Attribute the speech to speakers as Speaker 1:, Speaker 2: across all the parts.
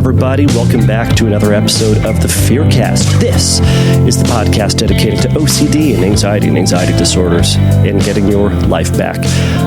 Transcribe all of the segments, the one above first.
Speaker 1: everybody. Welcome back to another episode of the Fearcast. This is the podcast dedicated to OCD and anxiety disorders and getting your life back.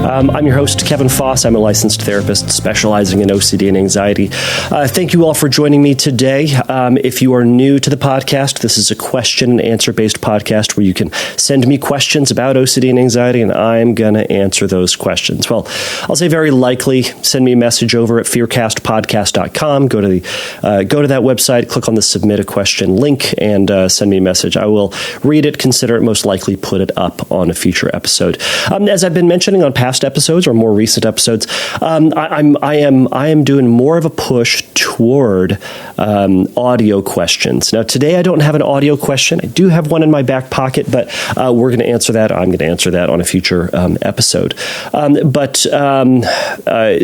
Speaker 1: I'm your host, Kevin Foss. I'm a licensed therapist specializing in OCD and anxiety. Thank you all for joining me today. If you are new to the podcast, this is a question and answer based podcast where you can send me questions about OCD and anxiety, and I'm going to answer those questions. Well, I'll say very likely send me a message over at fearcastpodcast.com. Go to that website, click on the submit a question link, and send me a message. I will read it, consider it, most likely put it up on a future episode. As I've been mentioning on past episodes or more recent episodes, I am doing more of a push toward audio questions. Now, today I don't have an audio question. I do have one in my back pocket, but we're going to answer that. I'm going to answer that on a future episode.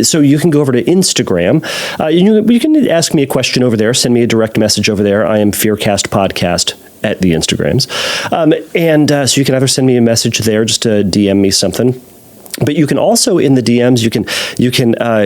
Speaker 1: So you can go over to Instagram. You can ask me a question over there. Send me a direct message over there. I am Fearcast Podcast at the Instagrams. So you can either send me a message there, just to DM me something. But you can also, in the DMs, you can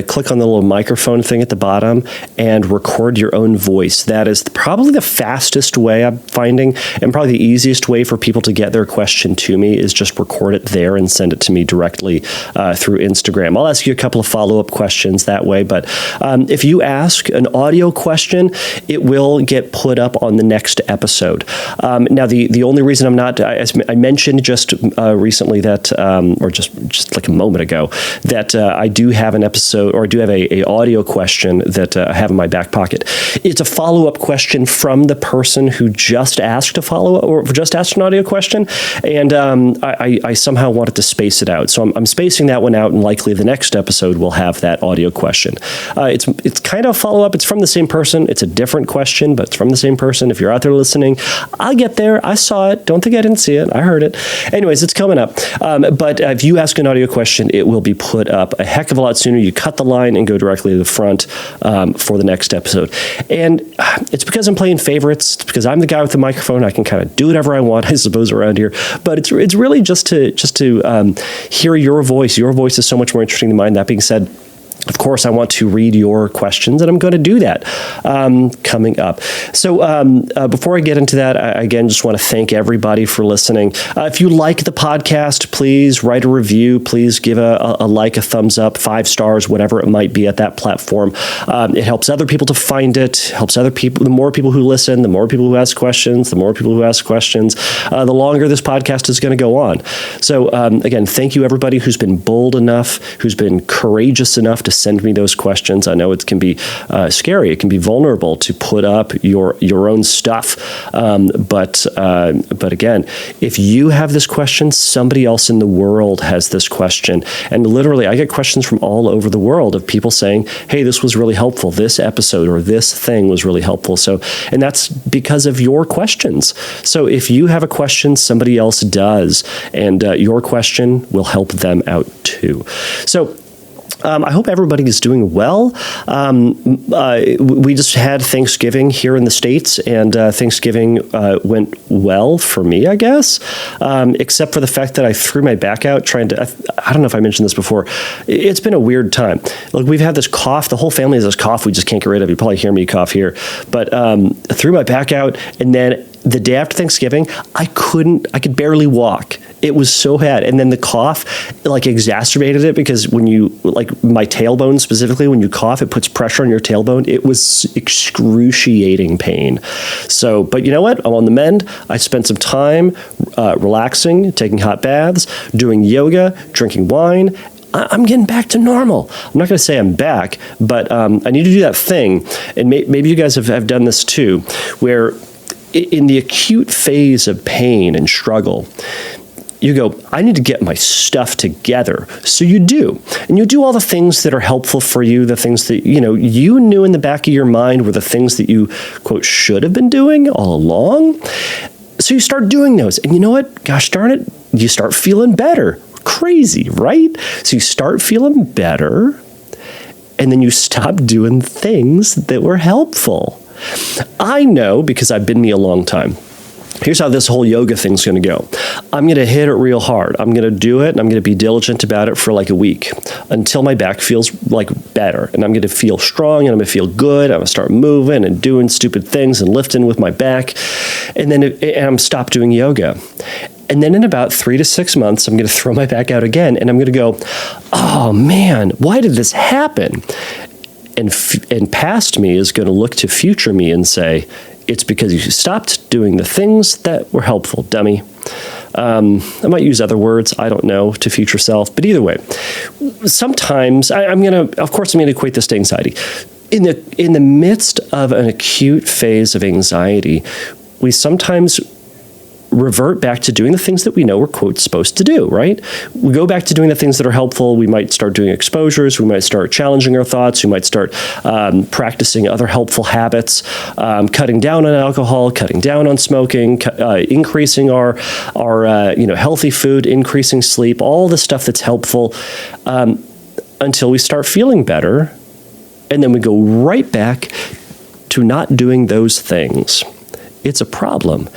Speaker 1: click on the little microphone thing at the bottom and record your own voice. That is probably the fastest way I'm finding, and probably the easiest way for people to get their question to me is just record it there and send it to me directly through Instagram. I'll ask you a couple of follow-up questions that way, but if you ask an audio question, it will get put up on the next episode. Now, the only reason I'm not, I mentioned just recently that, or just like a moment ago, that I do have an episode, or I do have a audio question that I have in my back pocket. It's a follow-up question from the person who just asked a follow-up, or just asked an audio question, and I somehow wanted to space it out. So I'm spacing that one out, and likely the next episode will have that audio question. It's kind of a follow-up. It's from the same person. It's a different question, but it's from the same person. If you're out there listening, I'll get there. I saw it. Don't think I didn't see it. I heard it. Anyways, it's coming up. But if you ask an audio question, it will be put up a heck of a lot sooner. You cut the line and go directly to the front for the next episode. And it's because I'm playing favorites. It's because I'm the guy with the microphone. I can kind of do whatever I want, I suppose, around here. But it's really just to hear your voice. Your voice is so much more interesting than mine. That being said, of course, I want to read your questions, and I'm going to do that coming up. So before I get into that, I again just want to thank everybody for listening. If you like the podcast, please write a review. Please give a like, a thumbs up, 5 stars, whatever it might be at that platform. It helps other people to find it. Helps other people. The more people who listen, the more people who ask questions, the the longer this podcast is going to go on. So again, thank you everybody who's been bold enough, who's been courageous enough to send me those questions. I know it can be scary. It can be vulnerable to put up your own stuff. But again, if you have this question, somebody else in the world has this question. And literally, I get questions from all over the world of people saying, hey, this was really helpful. This episode or this thing was really helpful. And that's because of your questions. So if you have a question, somebody else does. And your question will help them out too. So I hope everybody is doing well. We just had Thanksgiving here in the States, and Thanksgiving went well for me, I guess, except for the fact that I threw my back out trying to, I don't know if I mentioned this before. It's been a weird time. Look, we've had this cough. The whole family has this cough we just can't get rid of. You probably hear me cough here. But I threw my back out, and then the day after Thanksgiving, I could barely walk. It was so bad. And then the cough exacerbated it, because when you, my tailbone specifically, when you cough, it puts pressure on your tailbone. It was excruciating pain. So, but you know what? I'm on the mend. I spent some time relaxing, taking hot baths, doing yoga, drinking wine. I'm getting back to normal. I'm not going to say I'm back, but I need to do that thing. And maybe you guys have done this too, where in the acute phase of pain and struggle, you go, I need to get my stuff together. So you do. And you do all the things that are helpful for you, the things that, you knew in the back of your mind were the things that you, quote, should have been doing all along. So you start doing those. And you know what? Gosh darn it, you start feeling better. Crazy, right? So you start feeling better, and then you stop doing things that were helpful. I know, because I've been me a long time. here's how this whole yoga thing's going to go. I'm going to hit it real hard. I'm going to do it, and I'm going to be diligent about it for like a week until my back feels like better. And I'm going to feel strong, and I'm going to feel good. I'm going to start moving and doing stupid things and lifting with my back. And then I'm stop doing yoga. And then in about 3 to 6 months, I'm going to throw my back out again, and I'm going to go, oh man, why did this happen? And past me is going to look to future me and say, it's because you stopped doing the things that were helpful, dummy. I might use other words, I don't know, to future self. But either way, sometimes I'm going to equate this to anxiety. In the midst of an acute phase of anxiety, we sometimes revert back to doing the things that we know we're, quote, supposed to do, right? We go back to doing the things that are helpful. We might start doing exposures. We might start challenging our thoughts. We might start practicing other helpful habits, cutting down on alcohol, cutting down on smoking, increasing our healthy food, increasing sleep, all the stuff that's helpful until we start feeling better. And then we go right back to not doing those things. It's a problem.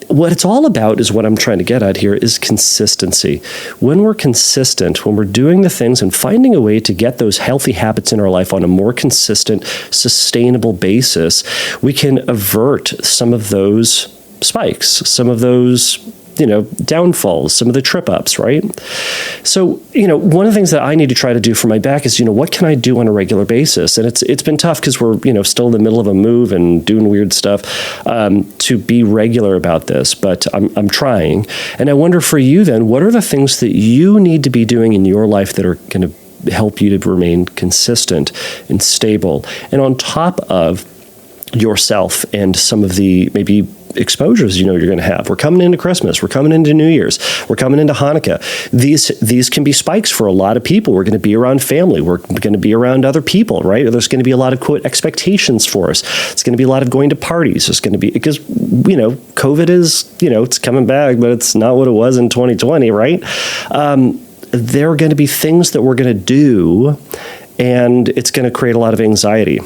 Speaker 1: What it's all about is what I'm trying to get at here is consistency. When we're consistent, when we're doing the things and finding a way to get those healthy habits in our life on a more consistent, sustainable basis, we can avert some of those spikes, some of those downfalls, some of the trip ups, right? So, one of the things that I need to try to do for my back is, what can I do on a regular basis? And it's been tough because we're, still in the middle of a move and doing weird stuff to be regular about this, but I'm trying. And I wonder for you then, what are the things that you need to be doing in your life that are going to help you to remain consistent and stable? And on top of yourself and some of the maybe exposures you're going to have. We're coming into Christmas. We're coming into New Year's. We're coming into Hanukkah. These can be spikes for a lot of people. We're going to be around family. We're going to be around other people, right? There's going to be a lot of, quote, expectations for us. It's going to be a lot of going to parties. There's going to be, because, COVID is, it's coming back, but it's not what it was in 2020, right? There are going to be things that we're going to do, and it's going to create a lot of anxiety.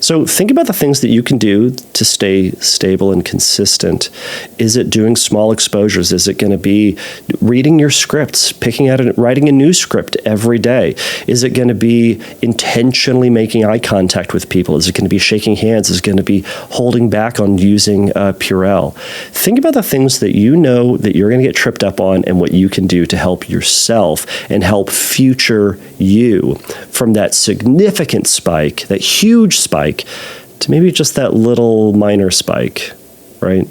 Speaker 1: So think about the things that you can do to stay stable and consistent. Is it doing small exposures? Is it going to be reading your scripts, picking out and writing a new script every day? Is it going to be intentionally making eye contact with people? Is it going to be shaking hands? Is it going to be holding back on using Purell? Think about the things that you know that you're going to get tripped up on and what you can do to help yourself and help future you from that significant spike, that huge spike, to maybe just that little minor spike, right?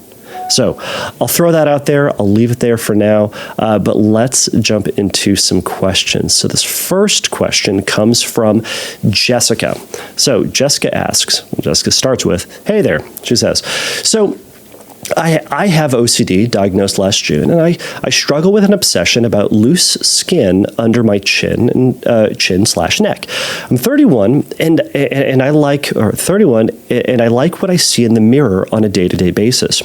Speaker 1: So I'll throw that out there. I'll leave it there for now, but let's jump into some questions. So this first question comes from Jessica. So Jessica starts with, hey there, she says, so I have OCD, diagnosed last June, and I struggle with an obsession about loose skin under my chin and chin/neck. I'm 31, and I like 31, and I like what I see in the mirror on a day-to-day basis.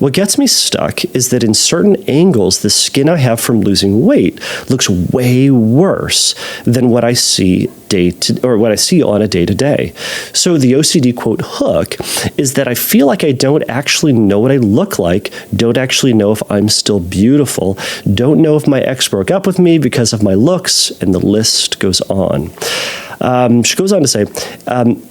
Speaker 1: What gets me stuck is that in certain angles, the skin I have from losing weight looks way worse than what I see on a day-to-day. So the OCD, quote, hook is that I feel like I don't actually know what I look like, don't actually know if I'm still beautiful, don't know if my ex broke up with me because of my looks, and the list goes on. She goes on to say,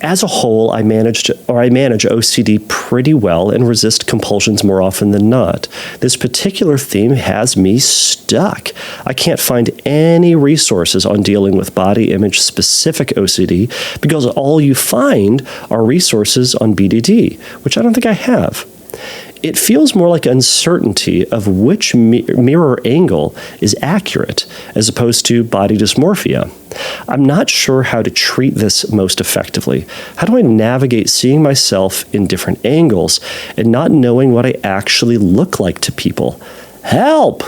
Speaker 1: as a whole, I manage OCD pretty well and resist compulsions more often than not. This particular theme has me stuck. I can't find any resources on dealing with body image specific OCD because all you find are resources on BDD, which I don't think I have. It feels more like uncertainty of which mirror angle is accurate as opposed to body dysmorphia. I'm not sure how to treat this most effectively. How do I navigate seeing myself in different angles and not knowing what I actually look like to people? Help!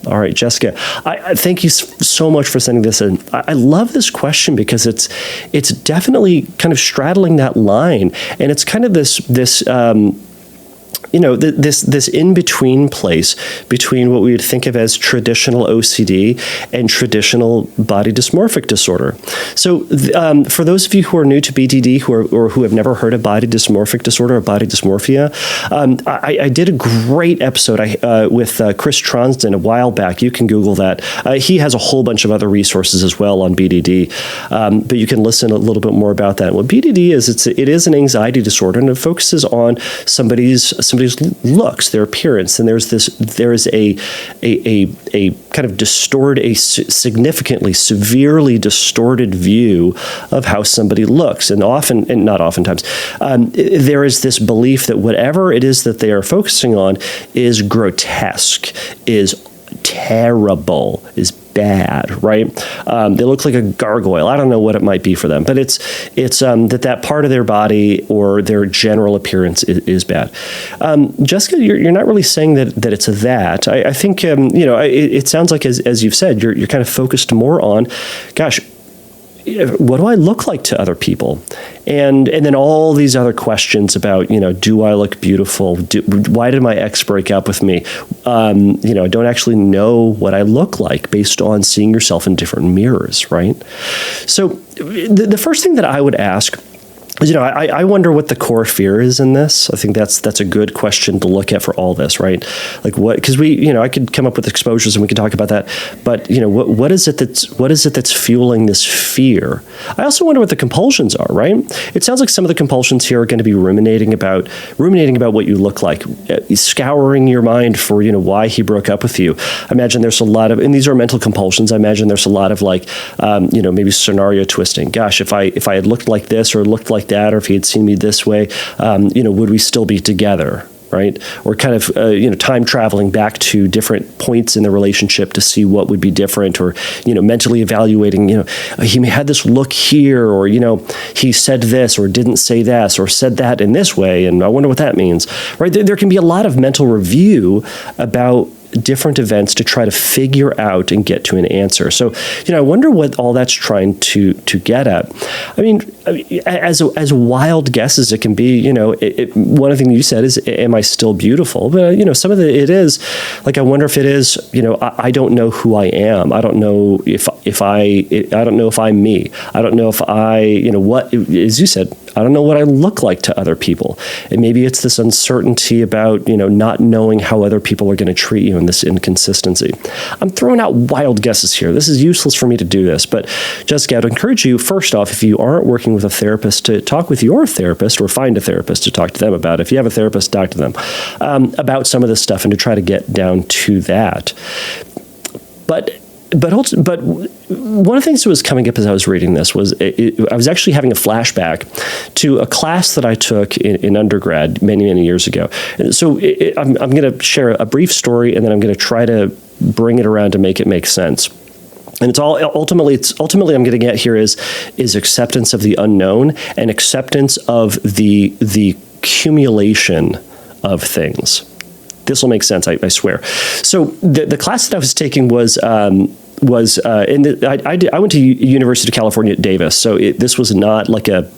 Speaker 1: All right, Jessica, I thank you so much for sending this in. I love this question because it's definitely kind of straddling that line, and it's kind of this this in-between place between what we would think of as traditional OCD and traditional body dysmorphic disorder. So for those of you who are new to BDD or who have never heard of body dysmorphic disorder or body dysmorphia, I did a great episode with Chris Tronsden a while back. You can Google that. He has a whole bunch of other resources as well on BDD, but you can listen a little bit more about that. What BDD is, it is an anxiety disorder, and it focuses on somebody's looks, their appearance, and there is a kind of significantly, severely distorted view of how somebody looks, and not oftentimes, there is this belief that whatever it is that they are focusing on is grotesque, is terrible, is bad, right? They look like a gargoyle. I don't know what it might be for them, but it's that part of their body or their general appearance is bad. Jessica, you're not really saying that it's that. I think it sounds like as you've said, you're kind of focused more on, gosh, what do I look like to other people? And then all these other questions about, do I look beautiful? Why did my ex break up with me? I don't actually know what I look like based on seeing yourself in different mirrors, right? So the first thing that I would ask is, I wonder what the core fear is in this. I think that's a good question to look at for all this, right? Like what? Because I could come up with exposures and we could talk about that. But what is it that's fueling this fear? I also wonder what the compulsions are, right? It sounds like some of the compulsions here are going to be ruminating about what you look like, scouring your mind for why he broke up with you. I imagine there's a lot of, and these are mental compulsions. I imagine there's a lot of maybe scenario twisting. Gosh, if I had looked like this or looked like that, or if he had seen me this way, would we still be together, right? Or kind of, time traveling back to different points in the relationship to see what would be different, or, mentally evaluating, he had this look here, or, he said this or didn't say this or said that in this way, and I wonder what that means, right? There can be a lot of mental review about different events to try to figure out and get to an answer. So, I wonder what all that's trying to get at. I mean, as wild guess as it can be, one of the things you said is, am I still beautiful? But, some of it is, like, I wonder if it is, I don't know who I am. I don't know if I don't know if I'm me. I don't know if what, as you said, I don't know what I look like to other people. And maybe it's this uncertainty about, not knowing how other people are going to treat you, and this inconsistency. I'm throwing out wild guesses here. This is useless for me to do this. But Jessica, I'd encourage you, first off, if you aren't working with a therapist, to talk with your therapist or find a therapist to talk to them about it. If you have a therapist, talk to them about some of this stuff and to try to get down to that. But one of the things that was coming up as I was reading this was I was actually having a flashback to a class that I took in undergrad many, many years ago. And so I'm going to share a brief story, and then I'm going to try to bring it around to make it make sense. And it's ultimately I'm getting at here is acceptance of the unknown and acceptance of the accumulation of things. This will make sense, I swear. So the class that I was taking was I went to University of California at Davis, so this was not like a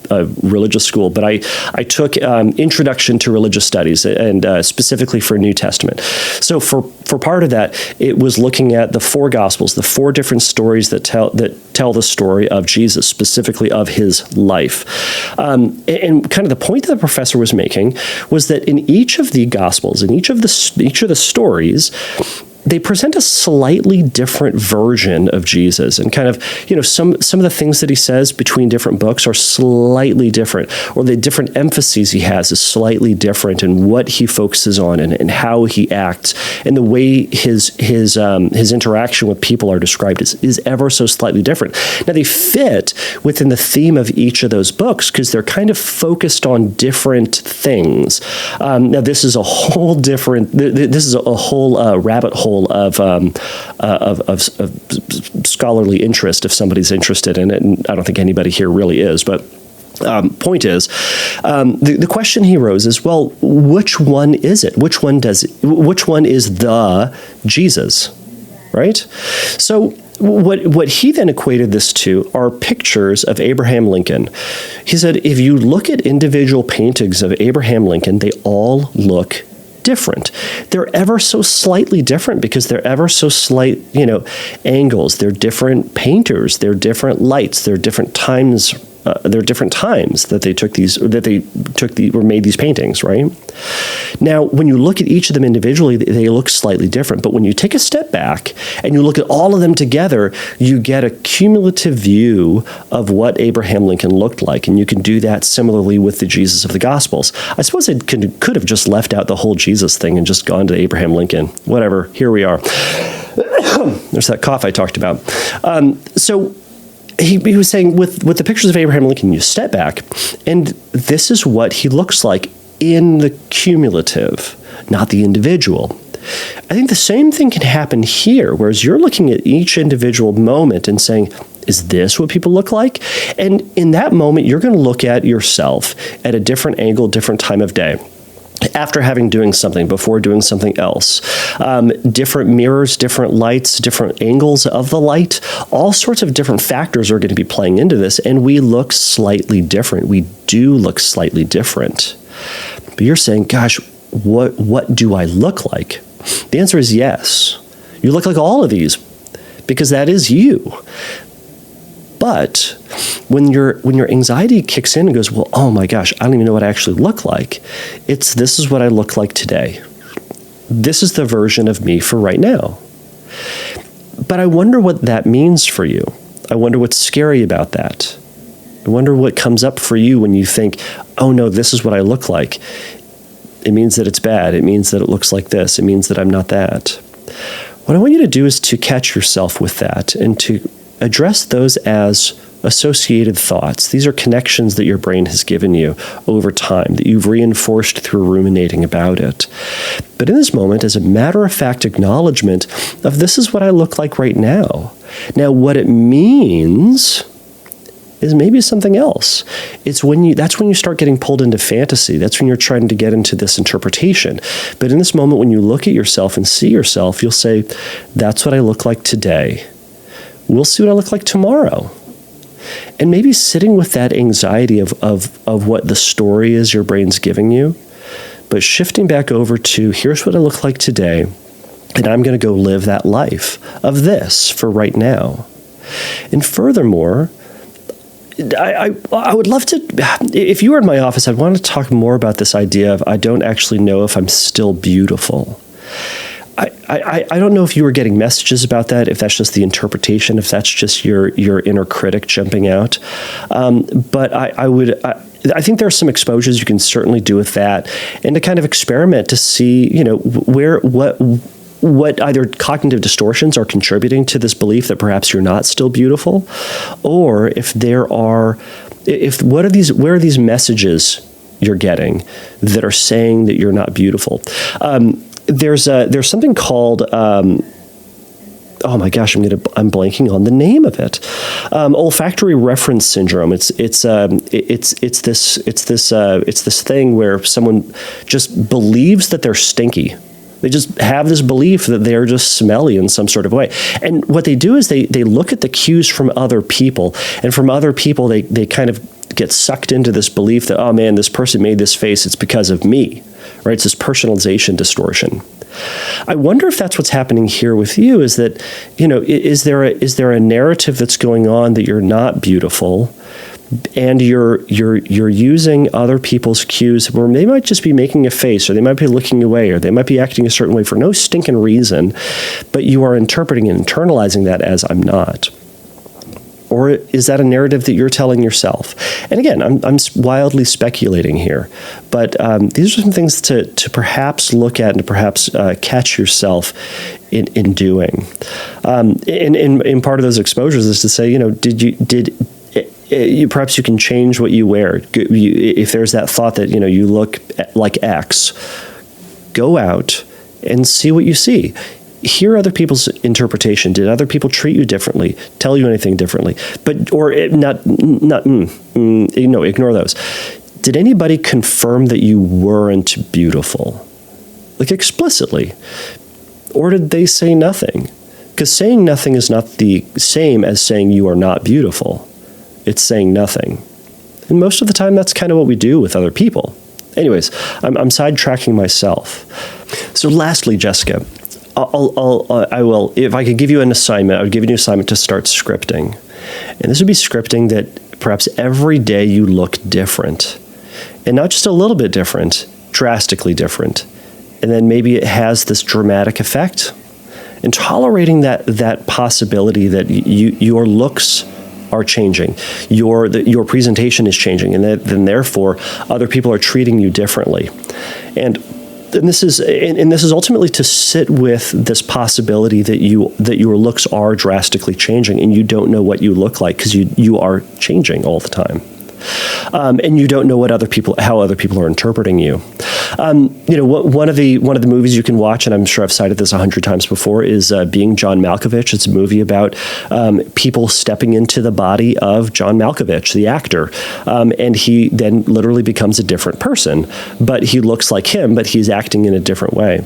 Speaker 1: religious school, but I took Introduction to Religious Studies, and specifically for New Testament. So for part of that, it was looking at the four Gospels, the four different stories that tell the story of Jesus, specifically of his life. And kind of the point that the professor was making was that in each of the Gospels, in each of the stories, they present a slightly different version of Jesus, and kind of, some of the things that he says between different books are slightly different, or the different emphases he has is slightly different, and what he focuses on and how he acts, and the way his interaction with people are described is ever so slightly different. Now, they fit within the theme of each of those books because they're kind of focused on different things. Now, this is a whole different. This is a whole rabbit hole of scholarly interest if somebody's interested in it, and I don't think anybody here really is, but point is, the question he rose is, well, which one is it? Which one is the Jesus, right? So what he then equated this to are pictures of Abraham Lincoln. He said, if you look at individual paintings of Abraham Lincoln, they all look different. They're ever so slightly different because they're ever so slight, angles. They're different painters. They're different lights. They're different times. That they made these paintings, right? Now, when you look at each of them individually, they look slightly different. But when you take a step back and you look at all of them together, you get a cumulative view of what Abraham Lincoln looked like. And you can do that similarly with the Jesus of the Gospels. I suppose it could have just left out the whole Jesus thing and just gone to Abraham Lincoln. Whatever, here we are. There's that cough I talked about. So he was saying with the pictures of Abraham Lincoln, you step back, and this is what he looks like in the cumulative, not the individual. I think the same thing can happen here, whereas you're looking at each individual moment and saying, is this what people look like? And in that moment, you're going to look at yourself at a different angle, different time of day. After having doing something, before doing something else. Different mirrors, different lights, different angles of the light, all sorts of different factors are going to be playing into this, and we look slightly different. We do look slightly different. But you're saying, gosh, what do I look like? The answer is yes. You look like all of these, because that is you. But when your anxiety kicks in and goes, well, oh my gosh, I don't even know what I actually look like. This is what I look like today. This is the version of me for right now. But I wonder what that means for you. I wonder what's scary about that. I wonder what comes up for you when you think, oh no, this is what I look like. It means that it's bad. It means that it looks like this. It means that I'm not that. What I want you to do is to catch yourself with that and to address those as associated thoughts. These are connections that your brain has given you over time, that you've reinforced through ruminating about it. But in this moment, as a matter-of-fact acknowledgement of this is what I look like right now. Now, what it means is maybe something else. That's when you start getting pulled into fantasy. That's when you're trying to get into this interpretation. But in this moment, when you look at yourself and see yourself, you'll say, that's what I look like today. We'll see what I look like tomorrow. And maybe sitting with that anxiety of what the story is your brain's giving you, but shifting back over to here's what I look like today, and I'm going to go live that life of this for right now. And furthermore, I would love to, if you were in my office, I'd want to talk more about this idea of I don't actually know if I'm still beautiful. I don't know if you were getting messages about that, if that's just the interpretation, if that's just your inner critic jumping out. But I think there are some exposures you can certainly do with that, and to kind of experiment to see, what either cognitive distortions are contributing to this belief that perhaps you're not still beautiful, or where are these messages you're getting that are saying that you're not beautiful. There's something called oh my gosh, I'm blanking on the name of it. Olfactory reference syndrome. It's this thing where someone just believes that they're stinky. They just have this belief that they're just smelly in some sort of way. And what they do is they look at the cues from other people, and from other people they kind of get sucked into this belief that, oh man, this person made this face, it's because of me, right? It's this personalization distortion. I wonder if that's what's happening here with you, is that, is there a narrative that's going on that you're not beautiful, and you're using other people's cues where they might just be making a face, or they might be looking away, or they might be acting a certain way for no stinking reason, but you are interpreting and internalizing that as I'm not. Or is that a narrative that you're telling yourself? And again, I'm wildly speculating here, but these are some things to perhaps look at and to perhaps catch yourself in doing. In part of those exposures is to say, perhaps you can change what you wear. If there's that thought that you look like X, go out and see what you see. Hear other people's interpretation. Did other people treat you differently? Tell you anything differently? Ignore those. Did anybody confirm that you weren't beautiful? Like explicitly? Or did they say nothing? Because saying nothing is not the same as saying you are not beautiful. It's saying nothing. And most of the time, that's kind of what we do with other people. Anyways, I'm sidetracking myself. So lastly, Jessica, I will, if I could give you an assignment, I would give you an assignment to start scripting. And this would be scripting that perhaps every day you look different. And not just a little bit different, drastically different. And then maybe it has this dramatic effect. And tolerating that possibility that your looks are changing, your presentation is changing, and then therefore other people are treating you differently. And this is ultimately to sit with this possibility that your looks are drastically changing, and you don't know what you look like because you are changing all the time. And you don't know how other people are interpreting you. One of the movies you can watch, and I'm sure I've cited this 100 times before, is Being John Malkovich. It's a movie about people stepping into the body of John Malkovich, the actor, and he then literally becomes a different person. But he looks like him, but he's acting in a different way.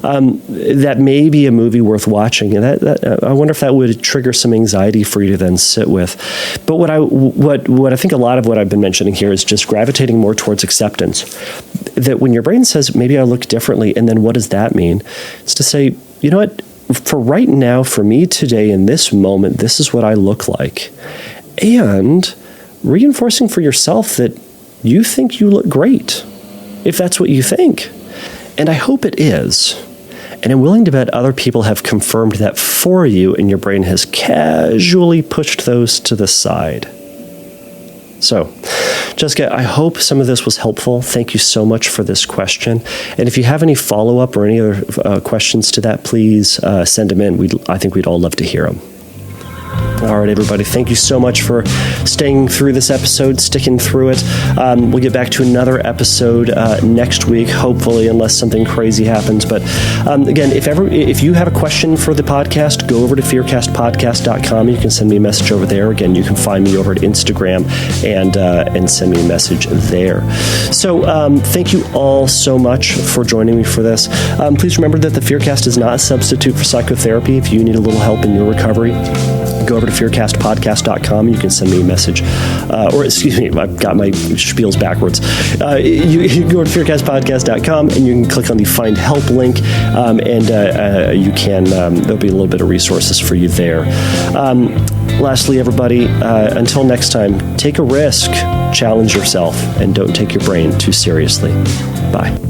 Speaker 1: That may be a movie worth watching, and I wonder if that would trigger some anxiety for you to then sit with. But what I think a lot of what I've been mentioning here is just gravitating more towards acceptance. That when your brain says, maybe I look differently, and then what does that mean? It's to say, you know what, for right now, for me today, in this moment, this is what I look like. And reinforcing for yourself that you think you look great, if that's what you think. And I hope it is. And I'm willing to bet other people have confirmed that for you, and your brain has casually pushed those to the side. So, Jessica, I hope some of this was helpful. Thank you so much for this question. And if you have any follow-up or any other questions to that, please send them in. I think we'd all love to hear them. All right, everybody. Thank you so much for staying through this episode, sticking through it. We'll get back to another episode next week, hopefully, unless something crazy happens. But again, if you have a question for the podcast, go over to fearcastpodcast.com. You can send me a message over there. Again, you can find me over at Instagram and send me a message there. So thank you all so much for joining me for this. Please remember that the Fearcast is not a substitute for psychotherapy. If you need a little help in your recovery, go over to fearcastpodcast.com. You can send me a message. I've got my spiels backwards. You can go to fearcastpodcast.com and you can click on the Find Help link, you can, there'll be a little bit of resources for you there. Lastly, everybody, until next time, take a risk, challenge yourself, and don't take your brain too seriously. Bye.